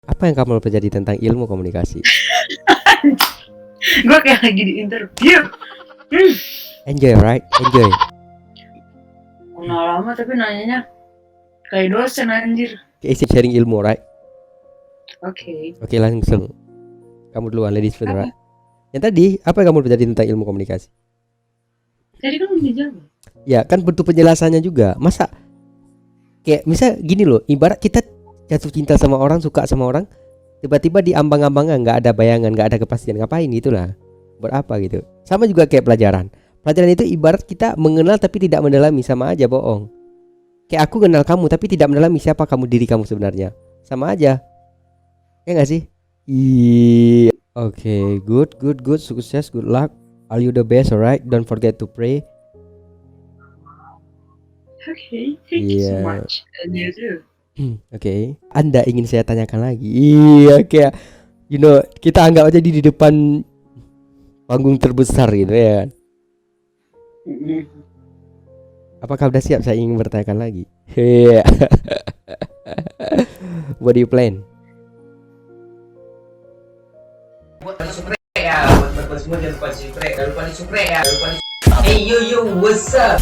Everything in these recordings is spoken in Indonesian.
Apa yang kamu pelajari tentang ilmu komunikasi? Gue kayak lagi di interview. Enjoy, right? Enjoy. Kenal lama tapi nanyanya kayak dosen anjir. Kayak sharing ilmu, right? Oke. Oke, langsung. Kamu duluan, ladies first, Apa? right? Yang tadi, apa yang kamu pelajari tentang ilmu komunikasi? Tadi kan udah dijawab. Ya, kan bentuk penjelasannya juga. Masa kayak misal gini loh, ibarat kita jatuh cinta sama orang, suka sama orang, tiba-tiba di ambang-ambangnya nggak ada bayangan, nggak ada kepastian, ngapain gitulah, buat apa gitu. Sama juga kayak pelajaran itu ibarat kita mengenal tapi tidak mendalami, sama aja bohong. Kayak aku kenal kamu tapi tidak mendalami siapa kamu, diri kamu sebenarnya, sama aja ya nggak sih? Iya. Oke, good, sukses, good luck, all you the best, alright, don't forget to pray. Oke, thank you so Iya. much. And you too. Oke, Anda ingin saya tanyakan lagi? Iya, kayak kita anggap aja di depan panggung terbesar gitu ya kan. Apakah udah siap saya ingin bertanyakan lagi? Iya. What do you plan? Buat supre ya, buat semua jangan lupa supre, jangan lupa di supre ya, jangan lupa di. Hey yo, what's up?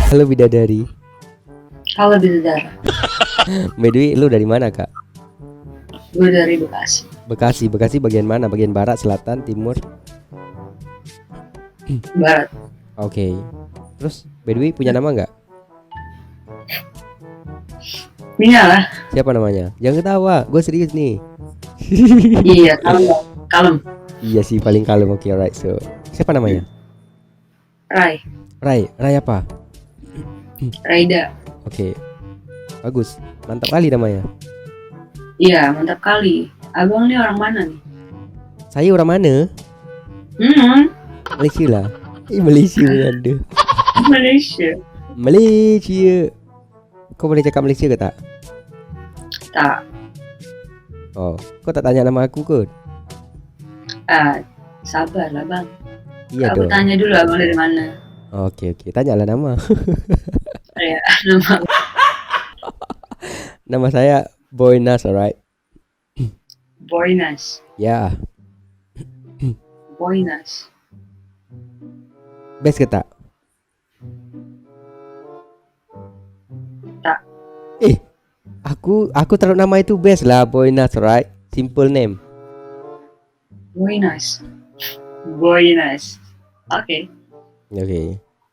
Halo bidadari. Halo bidadari. By the way, lu dari mana kak? Gue dari Bekasi. Bekasi bagian mana? Bagian barat, selatan, timur? Barat. Oke. Terus by the way punya nama nggak? Punya lah. Siapa namanya? Jangan ketawa, gue serius nih. Iya, kalem. Iya sih, paling kalem. Oke, alright. So, siapa namanya? Rai apa? Raida. Oke. Bagus. Mantap kali namanya. Iya, mantap kali. Abang nih orang mana nih? Saya orang mana? Malaysia lah. Malaysia ada. Malaysia. Kau boleh cakap Malaysia ke tak? Tak. Oh, kau tak tanya nama aku ke? Sabar lah bang. Iya Aku dong. tanya dulu abang dari mana. Oke, tanyalah nama. Ya, nama Nama saya Boynas, alright? Boynas. Ya, Boynas. best ke tak? Tak. Aku taruh nama itu best lah, Boynas, alright? Simple name. Boynas.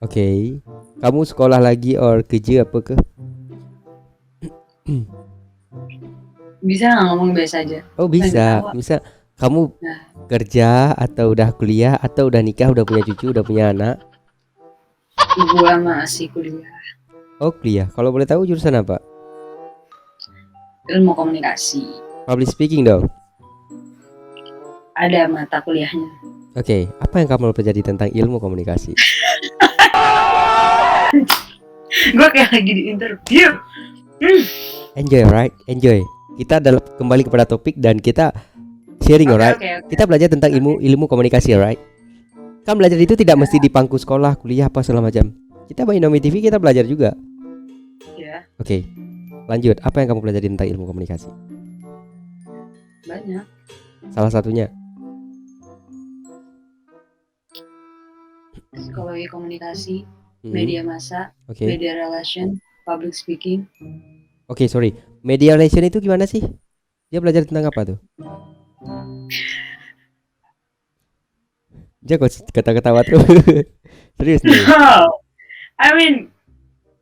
Oke. Kamu sekolah lagi or kerja apa ke? Bisa nggak ngomong biasa aja? Oh bisa. Bisa kamu kerja atau udah kuliah atau udah nikah, udah punya cucu, udah punya anak? Gua masih kuliah. Oh kuliah. Kalau boleh tahu jurusan apa? Ilmu komunikasi. Public speaking dong. Ada mata kuliahnya. Oke, apa yang kamu pelajari tentang ilmu komunikasi? Gue kayak lagi di interview. Enjoy, right? Enjoy. Kita kembali kepada topik dan kita sharing, alright? Okay. Kita belajar tentang ilmu komunikasi, alright? Kan belajar itu tidak mesti di bangku sekolah, kuliah apa segala macam. Kita main Nomi TV, kita belajar juga. Ya. Oke. Lanjut, apa yang kamu pelajari tentang ilmu komunikasi? Banyak. Salah satunya. Psikologi komunikasi, Hmm, media massa, Oke. media relation, public speaking. Oke, sorry. Media relation itu gimana sih? Dia belajar tentang apa tuh? Dia kok ketawa tuh. Serius nih. I mean,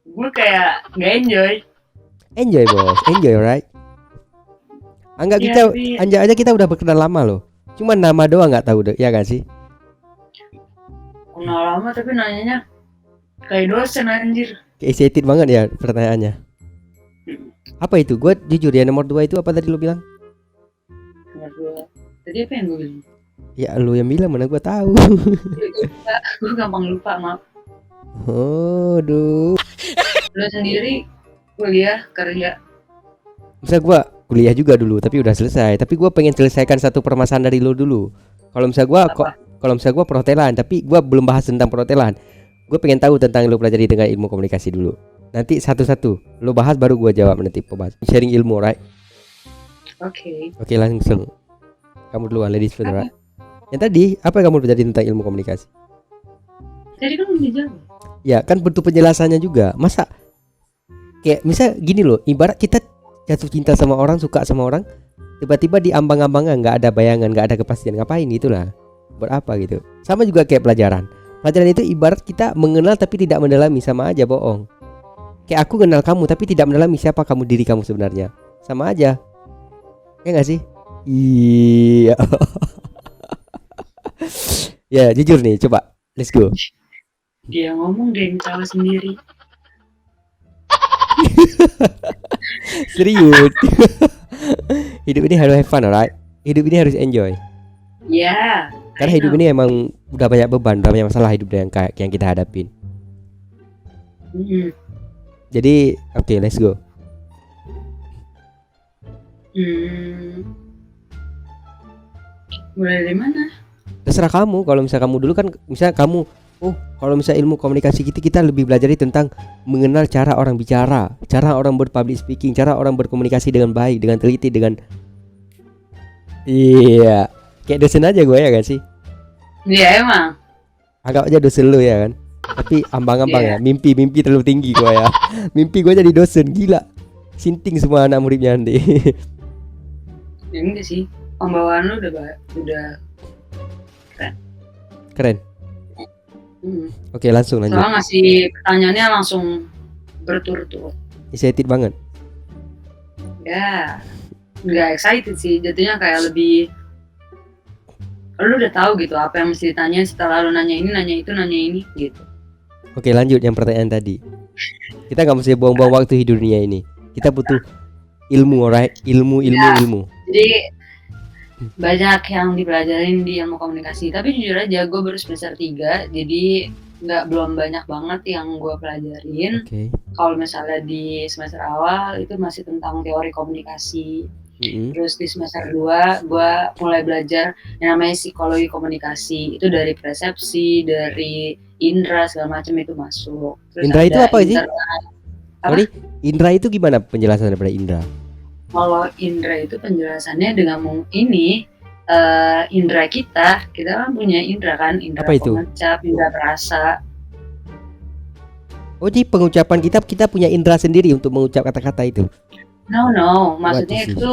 gue kayak nggak enjoy. Enjoy, bos. Enjoy, right? Anggap Ya, kita tapi- anjak aja kita udah berkenal lama loh. Cuma nama doang nggak tahu deh, ya kan sih? Kenal lama tapi nanyanya kayak dosen anjir. Kayak excited banget ya pertanyaannya. Apa itu? Gue jujur ya, nomor 2 itu apa tadi lo bilang? Nomor dua. Tadi apa yang gue bilang? Ya lu yang bilang, mana gue tahu. Gue gampang lupa, maaf. Oh, duh. Lo sendiri kuliah, kerja. Misal gue kuliah juga dulu tapi udah selesai. Tapi gue pengen selesaikan satu permasalahan dari lo dulu. Kalau misal gue perhotelan, tapi gue belum bahas tentang perhotelan. Gue pengen tahu tentang lo pelajari dengan ilmu komunikasi dulu. Nanti satu-satu lo bahas baru gua jawab nanti pembahas. Sharing ilmu, right? Oke. Oke, langsung. Kamu duluan, ladies first, Apa? right? Yang tadi apa yang kamu pelajari tentang ilmu komunikasi? Tadi kan udah dijawab. Ya kan bentuk penjelasannya juga. Masa kayak misal gini loh, ibarat kita jatuh cinta sama orang, suka sama orang, tiba-tiba di ambang-ambangan, nggak ada bayangan, nggak ada kepastian, ngapain itulah, buat apa gitu. Sama juga kayak pelajaran. Pelajaran itu ibarat kita mengenal tapi tidak mendalami, sama aja bohong. Kayak aku kenal kamu tapi tidak mendalami siapa kamu, diri kamu sebenarnya, sama aja, ya nggak sih? Iya. Ya jujur nih, coba let's go. Dia ngomong dia yang tahu sendiri. Serius. Hidup ini harus have fun, alright? Hidup ini harus enjoy. Ya. Karena hidup ini emang udah banyak beban, udah banyak masalah hidup yang kayak yang kita hadapin. Mm-mm. Jadi, oke, let's go. Mulai dari mana? Terserah kamu. Kalau misalnya kamu dulu kan, misalnya kamu, kalau misalnya ilmu komunikasi kita lebih belajar tentang mengenal cara orang bicara, cara orang berpublic speaking, cara orang berkomunikasi dengan baik, dengan teliti, dengan iya, kayak dosen aja gue ya kan sih. Iya emang. Anggap aja dosen lu ya kan. Tapi ambang-ambang Iya. ya, mimpi terlalu tinggi gue ya. Mimpi gue jadi dosen, gila. Sinting semua anak muridnya nanti. Ya enggak sih. Pembawaan lu udah Keren. Oke, langsung lanjut. soalnya ngasih pertanyaannya langsung berturut-turut. Excited banget. Ya, nggak excited sih, jatuhnya kayak lebih lu udah tahu gitu apa yang mesti ditanya setelah lu nanya ini gitu. Oke, lanjut yang pertanyaan tadi. Kita nggak mesti buang-buang waktu di dunia ini. Kita butuh ilmu, alright? Ilmu. Jadi banyak yang dipelajarin di ilmu komunikasi, tapi jujur aja gue baru semester 3, jadi belum banyak banget yang gue pelajarin. Oke. Kalau misalnya di semester awal itu masih tentang teori komunikasi. Terus di semester 2 gue mulai belajar yang namanya psikologi komunikasi. Itu dari persepsi, dari indera segala macam itu masuk. Terus Indra itu apa sih? Apa? Sorry, indra itu gimana penjelasan daripada indra? Kalau indra itu penjelasannya dengan indra kita kan punya indra kan, indra Apa itu? pengecap, indra perasa. Oh, jadi pengucapan kita punya indra sendiri untuk mengucap kata-kata itu. No, maksudnya What is itu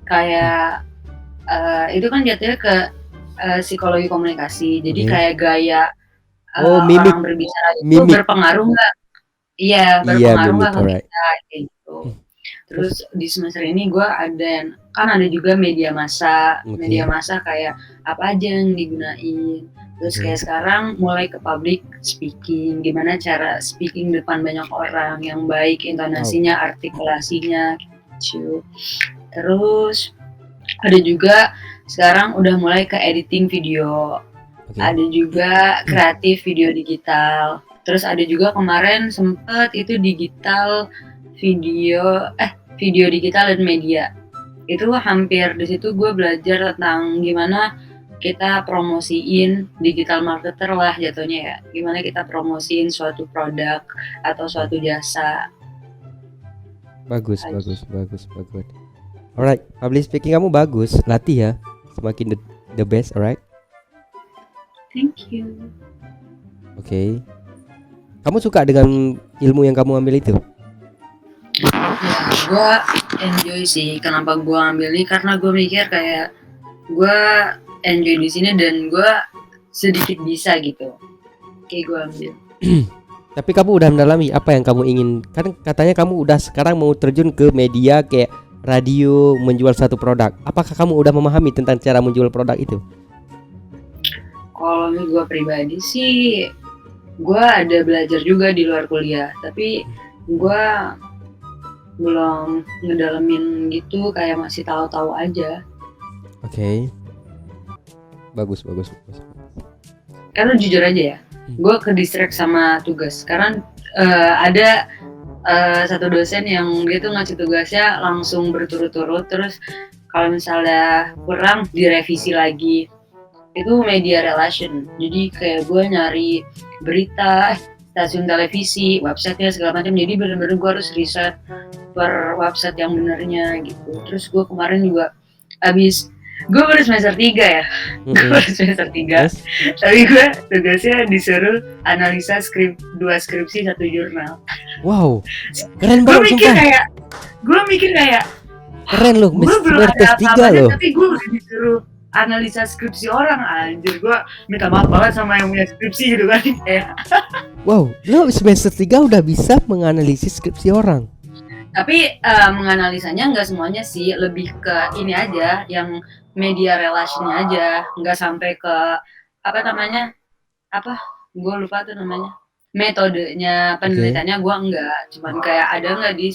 kayak itu kan jatuhnya ke psikologi komunikasi. Jadi kayak gaya mimik. orang berbicara itu Mimik. berpengaruh nggak? Iya, berpengaruh nggak ke alright. kita kayak gitu. Terus di semester ini gue ada juga media massa. Media massa kayak apa aja yang digunain. Terus kayak sekarang mulai ke public speaking, gimana cara speaking depan banyak orang yang baik, intonasinya, artikulasinya gitu. Terus ada juga sekarang udah mulai ke editing video. Ada juga kreatif video digital. Terus ada juga kemarin sempet itu digital video digital dan media. Itu hampir di situ gue belajar tentang gimana kita promosiin, digital marketer lah jatuhnya ya. Gimana kita promosiin suatu produk atau suatu jasa. Bagus. Alright, public speaking kamu bagus. Latih ya. Semakin the best, alright? Thank you. Oke. Kamu suka dengan ilmu yang kamu ambil itu? Ya, gue enjoy sih. Kenapa gue ambil ini? Karena gue mikir kayak gue enjoy di sini dan gue sedikit bisa gitu. Kayak gue ambil. Tapi kamu udah mendalami apa yang kamu ingin? Kan katanya kamu udah sekarang mau terjun ke media kayak radio, menjual satu produk. Apakah kamu udah memahami tentang cara menjual produk itu? Kalau gue pribadi sih, gue ada belajar juga di luar kuliah. Tapi gue belum ngedalamin gitu, kayak masih tahu-tahu aja. Oke. Bagus. Karena jujur aja ya, gue ke distract sama tugas. Karena ada satu dosen yang dia tuh ngasih tugasnya langsung berturut-turut. Terus kalau misalnya kurang direvisi lagi. Itu media relation. Jadi kayak gue nyari berita, stasiun televisi, websitenya segala macam. Jadi bener-bener gue harus riset per website yang benernya gitu. Terus gue kemarin juga abis gue baru semester 3 ya, gue baru semester 3. Terus? Tapi gue tugasnya disuruh analisa dua skripsi, 1 jurnal. Wow, keren Gue banget mikir sumpah. kayak Keren loh, gue belum ada semester 3 apa-apanya, loh. tapi gue udah disuruh analisa skripsi orang. Anjir, gue minta maaf banget sama yang punya skripsi gitu kan. Wow, lo semester 3 udah bisa menganalisis skripsi orang. Tapi menganalisanya nggak semuanya sih, lebih ke ini aja, yang media relationnya aja, nggak sampai ke gue lupa tuh namanya, metodenya penelitiannya gue enggak, cuman kayak ada nggak di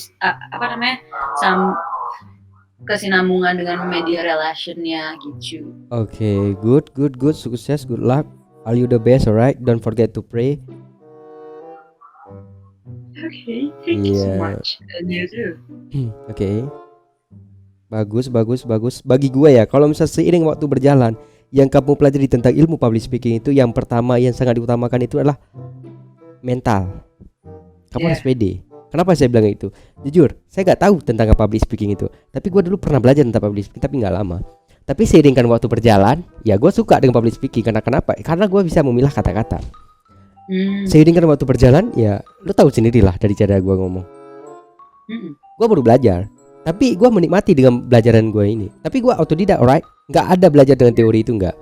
kesinambungan dengan media relationnya gitu. Oke, good, sukses, good luck, all you the best, alright. Don't forget to pray. Okay, thank you so Yeah. much. And you too. Oke. Bagus. Bagi gue ya, kalau misalnya seiring waktu berjalan, yang kamu pelajari tentang ilmu public speaking itu, yang pertama yang sangat diutamakan itu adalah mental. Kamu harus pede. Kenapa saya bilang itu? Jujur, saya nggak tahu tentang public speaking itu. Tapi gue dulu pernah belajar tentang public speaking, tapi nggak lama. Tapi seiringkan waktu berjalan, ya gue suka dengan public speaking. Kenapa? Karena gue bisa memilah kata-kata. Seiringkan waktu berjalan, ya lu tahu sendirilah dari cara gue ngomong. Gue baru belajar, tapi gue menikmati dengan belajaran gue ini. Tapi gue autodidak, alright. Nggak ada belajar dengan teori itu, nggak.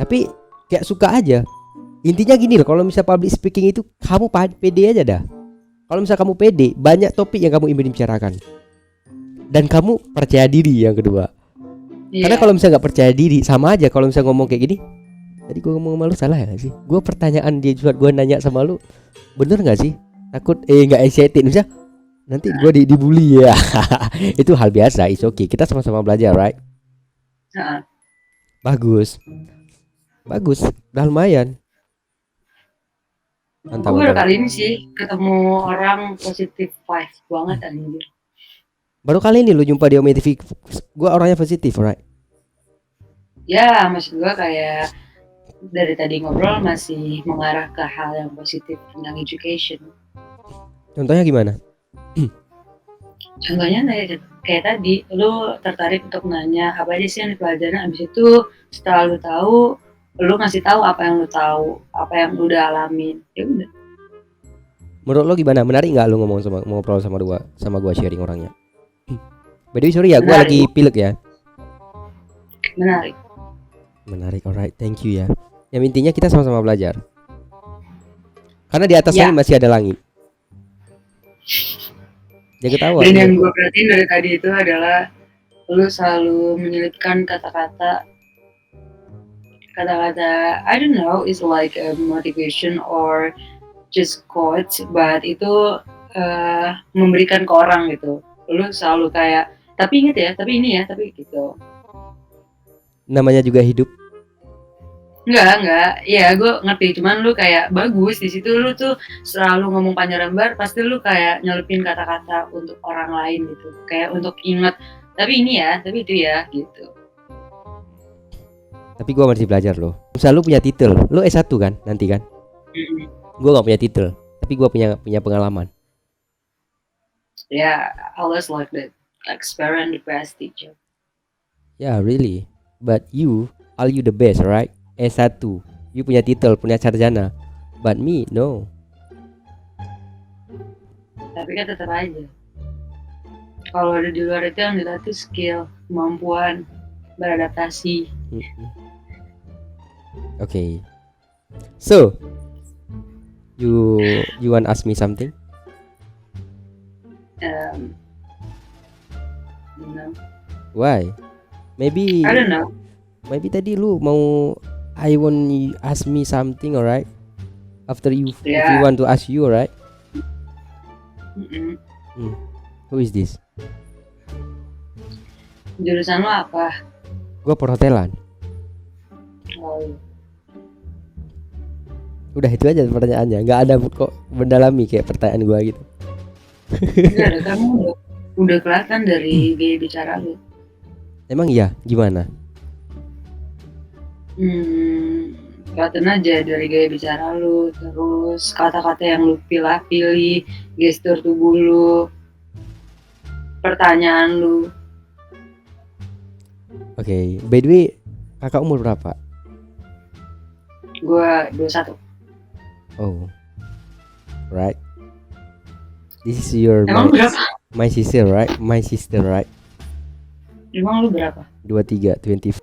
Tapi kayak suka aja. Intinya gini loh, kalau misalnya public speaking itu kamu pede aja dah. Kalau misalnya kamu pede, banyak topik yang kamu ingin bicarakan. Dan kamu percaya diri yang kedua. Karena kalau misalnya nggak percaya diri, sama aja kalau misalnya ngomong kayak gini. Tadi gue ngomong sama lu salah ya gak sih? Gue pertanyaan dia juga, gue nanya sama lu, bener gak sih? Takut gak excited misalnya nanti gue dibully ya. Itu hal biasa, it's okay. Kita sama-sama belajar, right? Bagus, udah lumayan. Mantap. Gue kali ini sih ketemu orang positif vibe banget anjir. Baru kali ini lu jumpa di Omni TV. Gue orangnya positif, right? Ya, maksud gue kayak dari tadi ngobrol masih mengarah ke hal yang positif tentang education. Contohnya gimana? Contohnya kayak tadi, lu tertarik untuk nanya apa aja sih yang dipelajarin, abis itu setelah lu tahu, lu ngasih tahu apa yang lu tahu, apa yang lu udah alamin. Ya udah. Menurut lo gimana? Menarik nggak lu ngobrol sama gua sharing orangnya? By the way, sorry ya, gua lagi pilek ya. Menarik, alright, thank you ya. Yang intinya kita sama-sama belajar. Karena di atas langit masih ada langit. Jangan ketawa. Dan yang gue perhatiin dari tadi itu adalah lu selalu menyelipkan kata-kata I don't know, it's like a motivation or just quotes, but itu memberikan ke orang gitu. Lu selalu kayak, tapi inget ya, tapi ini ya, tapi gitu. Namanya juga hidup. Enggak, ya gue ngerti, cuman lu kayak bagus di situ, lu tuh selalu ngomong panjang lebar, pasti lu kayak nyelipin kata-kata untuk orang lain gitu, kayak untuk inget, tapi ini ya, tapi itu ya, gitu. Tapi gue masih belajar loh. Misal lu punya titel, lu S1 kan nanti kan? Gue gak punya titel, tapi gue punya pengalaman. Yeah, I always like that, experience the best teacher. Yeah, really. But all you the best, right? S1, you punya titel, punya sarjana. But me, no. Tapi kan tetap aja, kalau ada di luar itu yang dilatih skill, kemampuan beradaptasi. Okay. So, you want ask me something? No. Why? Maybe I don't know. Maybe tadi lu mau I want you ask me something, alright? After if you want to ask you, alright? Who is this? Jurusan lo apa? Gua perhotelan. Oh. Udah itu aja pertanyaannya, nggak ada kok mendalami kayak pertanyaan gua gitu. Enggak ada, kamu udah kelihatan dari gaya bicara lo. Emang iya, gimana? kelihatan aja dari gaya bicara lu, terus kata-kata yang lu pilih, gestur tubuh lu, pertanyaan lu. Oke, by the way, kakak umur berapa? Gua 21. Oh, right. This is your Emang berapa? my sister, right? My sister, right? Emang lu berapa? 23, 20.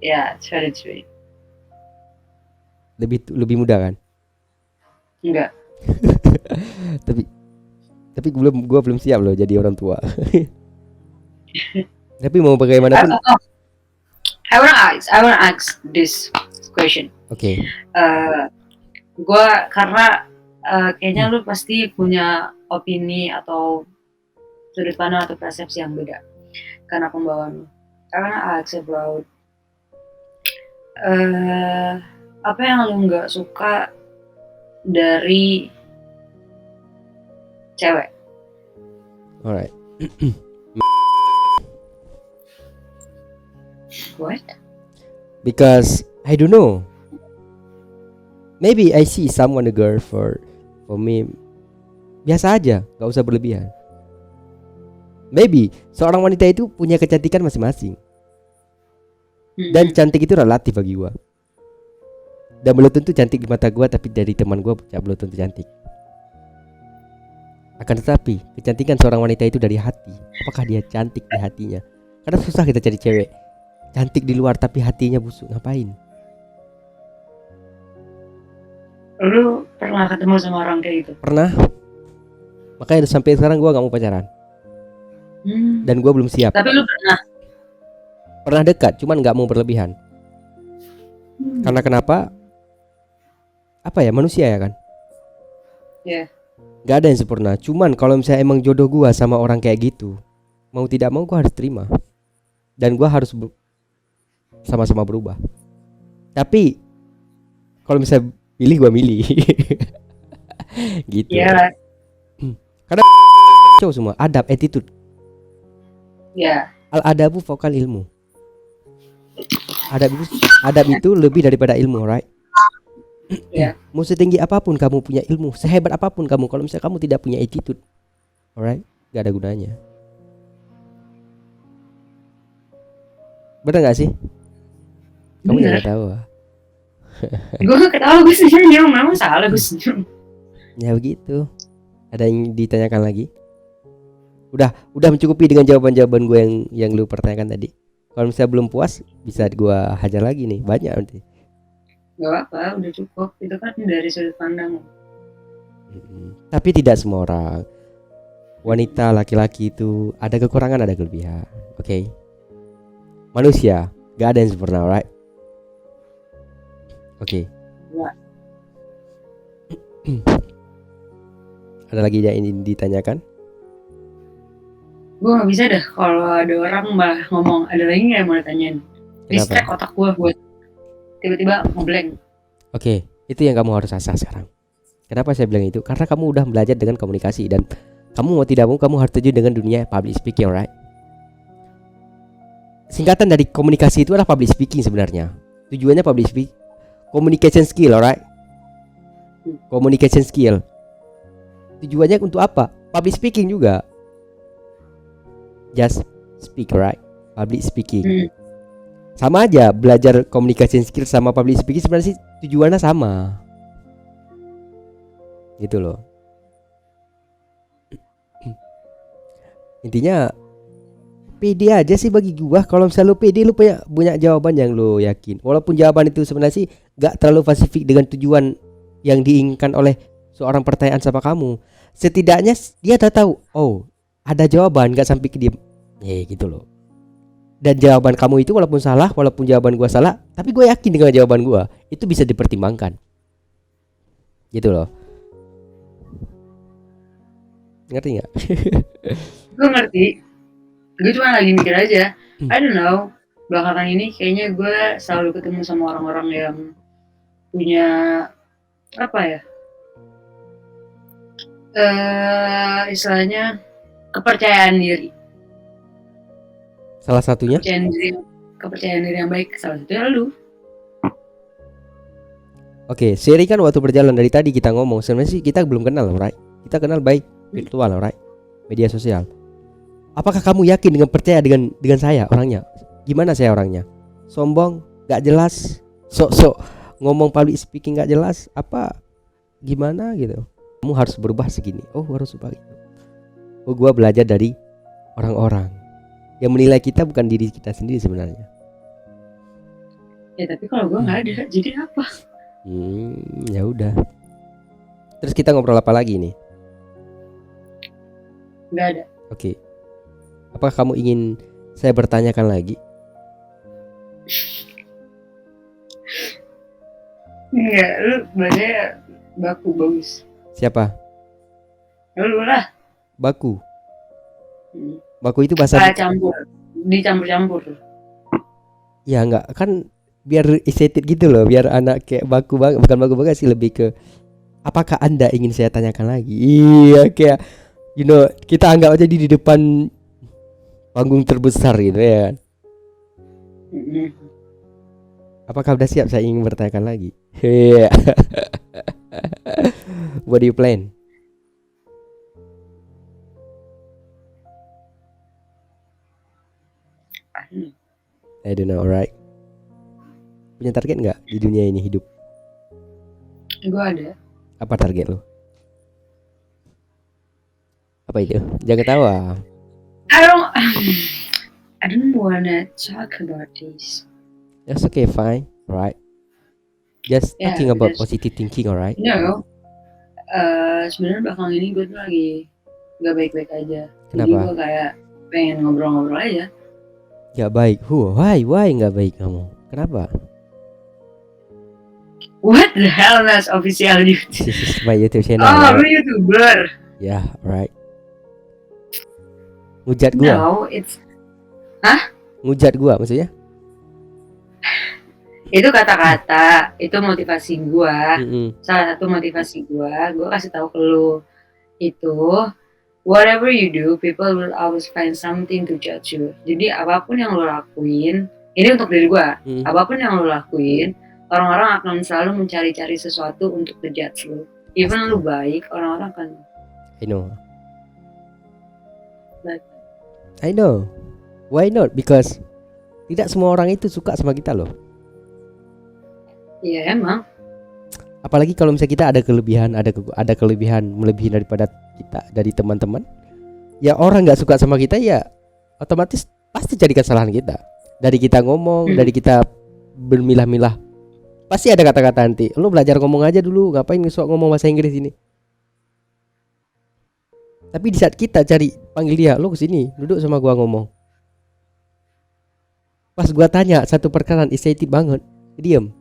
Ya, very sweet. Lebih muda kan? Enggak. tapi gua belum siap loh jadi orang tua. Tapi mau bagaimanapun. I wanna ask this question. Oke. Gua karena kayaknya lu pasti punya opini atau sudut pandang atau persepsi yang beda karena pembawaan lu. I wanna ask about apa yang lu nggak suka dari cewek? Alright. What? Because I don't know. Maybe I see someone a girl for me biasa aja, gak usah berlebihan. Maybe seorang wanita itu punya kecantikan masing-masing. Dan cantik itu relatif bagi gua. Dan belum tentu cantik di mata gua, tapi dari teman gua belum tentu cantik. Akan tetapi kecantikan seorang wanita itu dari hati. Apakah dia cantik di hatinya? Karena susah kita cari cewek cantik di luar tapi hatinya busuk, ngapain? Lu pernah ketemu sama orang kayak gitu? Pernah. Makanya sampai sekarang gua gak mau pacaran. Dan gua belum siap. Tapi lu pernah dekat, cuman gak mau berlebihan. Karena kenapa? Apa ya, manusia ya kan? Yeah. Gak ada yang sempurna. Cuman kalau misalnya emang jodoh gua sama orang kayak gitu, mau tidak mau gua harus terima. Dan gua harus sama-sama berubah. Tapi kalau misalnya pilih, gua milih. Gitu. Yeah. Karena cowok semua adab, attitude. Ya. Al-adabu fokal ilmu. Adab itu lebih daripada ilmu, right? Ya. Mau setinggi apapun kamu punya ilmu, sehebat apapun kamu, kalau misalnya kamu tidak punya attitude, alright, gak ada gunanya. Bener gak sih? Kamu Bener. gak tahu. Gue ketawa, gue senyum. Memang salah gue senyum. Ya begitu. Ada yang ditanyakan lagi? Udah mencukupi dengan jawaban-jawaban gue yang lu pertanyakan tadi. Kalau misalnya belum puas, bisa gue hajar lagi nih, banyak nanti. Gak apa-apa, udah cukup. Itu kan dari sudut pandang. Tapi tidak semua orang. Wanita, laki-laki itu ada kekurangan, ada kelebihan. Oke. Manusia, gak ada yang sempurna, right? Oke. Ada lagi yang ingin ditanyakan? Gue gak bisa dah kalau ada orang malah ngomong ada lagi nggak yang mau ditanyain. Distract otak gue buat tiba-tiba ngeblank. Oke, itu yang kamu harus asah sekarang. Kenapa saya bilang itu? Karena kamu udah belajar dengan komunikasi dan kamu mau tidak mau kamu harus terjun dengan dunia public speaking, right? Singkatan dari komunikasi itu adalah public speaking sebenarnya. Tujuannya public speaking, communication skill, alright? Communication skill. Tujuannya untuk apa? Public speaking juga. Just speak, right? Public speaking. Sama aja, belajar communication skill sama public speaking sebenarnya sih tujuannya sama. Gitu loh. Intinya pede aja sih bagi gua. Kalau misalnya lu pede, lu punya jawaban yang lu yakin. Walaupun jawaban itu sebenarnya sih gak terlalu spesifik dengan tujuan yang diinginkan oleh seorang pertanyaan sama kamu. Setidaknya dia tahu, oh ada jawaban, gak sampai ke diem. Gitu loh. Dan jawaban kamu itu walaupun salah, walaupun jawaban gua salah, tapi gue yakin dengan jawaban gua itu bisa dipertimbangkan. Gitu loh. Ngerti gak? Gue ngerti. Gue cuma lagi mikir aja. I don't know. Belakangan ini kayaknya gue selalu ketemu sama orang-orang yang punya apa ya? Istilahnya kepercayaan diri. Salah satunya? Kepercayaan diri yang baik. Salah satunya lu. Oke, Sherry kan waktu berjalan dari tadi kita ngomong sebenarnya sih kita belum kenal, right? Kita kenal baik virtual, right? Media sosial. Apakah kamu yakin dengan percaya dengan saya orangnya? Gimana saya orangnya? Sombong, gak jelas, sok-sok ngomong public speaking gak jelas, apa gimana gitu? Kamu harus berubah segini. Oh, harus ubah gitu. Oh, gua belajar dari orang-orang yang menilai kita bukan diri kita sendiri sebenarnya. Ya tapi kalau gue nggak ada, jadi apa? Ya udah. Terus kita ngobrol apa lagi nih? Nggak ada. Oke. Apakah kamu ingin saya bertanyakan lagi? Enggak, lu bacanya baku bagus. Siapa? Lu lah. Baku. Baku itu bahasa Campur, dicampur-campur. ya enggak kan biar estetik gitu loh, biar anak kayak baku banget, bukan baku banget sih, lebih ke apakah Anda ingin saya tanyakan lagi? Iya, kayak kita anggap aja di depan panggung terbesar gitu ya kan. Apakah udah siap saya ingin bertanyakan lagi? Iya. What do you plan? I don't know, alright. Punya target nggak di dunia ini hidup? Gue ada. Apa target lo? Apa itu? Jangan ketawa. I don't wanna talk about this. That's okay, fine, alright. Just Yeah, talking about because- positive thinking, alright. No, sebenarnya belakang ini gue tuh lagi gak baik-baik aja. Jadi Kenapa? gue kayak pengen ngobrol-ngobrol aja. Gak baik. Why nggak baik kamu? Kenapa? What the hell, Nas? Official YouTube. This is my YouTube channel. Oh, lu Right? YouTuber? Yeah, right. Ngujat gua. No, it's Ngujat gua maksudnya? itu kata-kata, itu motivasi gue. Mm-mm. Salah satu motivasi gue kasih tahu ke lu itu whatever you do, people will always find something to judge you. Jadi apapun yang lo lakuin, ini untuk diri gue, apapun yang lo lakuin, orang-orang akan selalu mencari-cari sesuatu untuk ngejudge lo. Even lu baik, orang-orang akan. I know. But- I know. Why not? Because tidak semua orang itu suka sama kita loh. Iya emang. Apalagi kalau misalnya kita ada kelebihan, ada kelebihan melebihi daripada kita dari teman-teman. Ya orang nggak suka sama kita ya otomatis pasti cari kesalahan kita. Dari kita ngomong, dari kita bermilah-milah, pasti ada kata-kata nanti. Lu belajar ngomong aja dulu, ngapain sok ngomong bahasa Inggris ini? Tapi di saat kita cari panggil dia, lu kesini, duduk sama gua ngomong. Pas gua tanya satu perkara estetik banget, diam.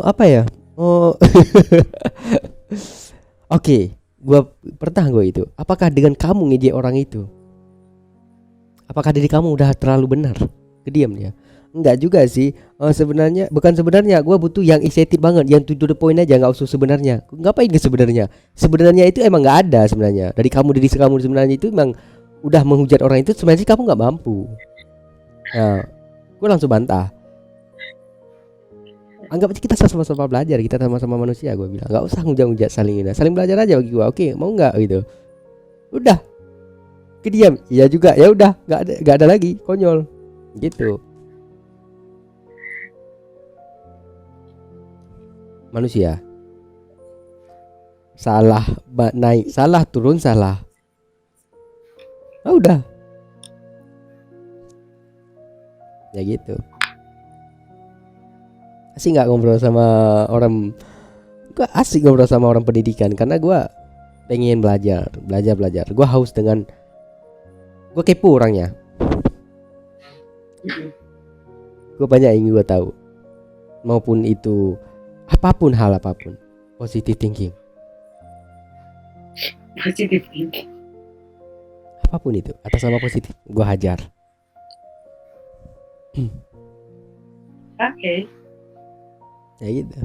Apa ya? Oke, gua pertanyaan gua itu, apakah dengan kamu ngejek orang itu, apakah diri kamu udah terlalu benar? Kediam dia. Enggak juga sih. Sebenarnya gua butuh yang estetik banget, yang to the point aja, enggak usah sebenarnya. Ngapain ke sebenarnya? Sebenarnya itu emang enggak ada sebenarnya. Dari diri kamu sebenarnya itu emang udah menghujat orang itu, sebenarnya kamu enggak mampu. Nah, gua langsung bantah. Anggap aja kita sama-sama belajar, kita sama-sama manusia, gue bilang. Enggak usah ngujat-ngujat saling belajar aja bagi gua. Oke, mau enggak gitu. Udah. Kediam. Iya juga. Ya udah, enggak ada lagi, konyol. Gitu. Manusia. Salah naik, salah turun, salah. Ah, udah. Ya gitu. Asik nggak ngobrol sama orang? Gue asik ngobrol sama orang pendidikan karena gue pengen belajar. Gue haus dengan, gue kepo orangnya. Gue banyak yang gue tahu, maupun itu apapun, hal apapun. Positive thinking. Positive thinking. Apapun itu, atas nama positif, gue hajar. Oke. Ya gitu.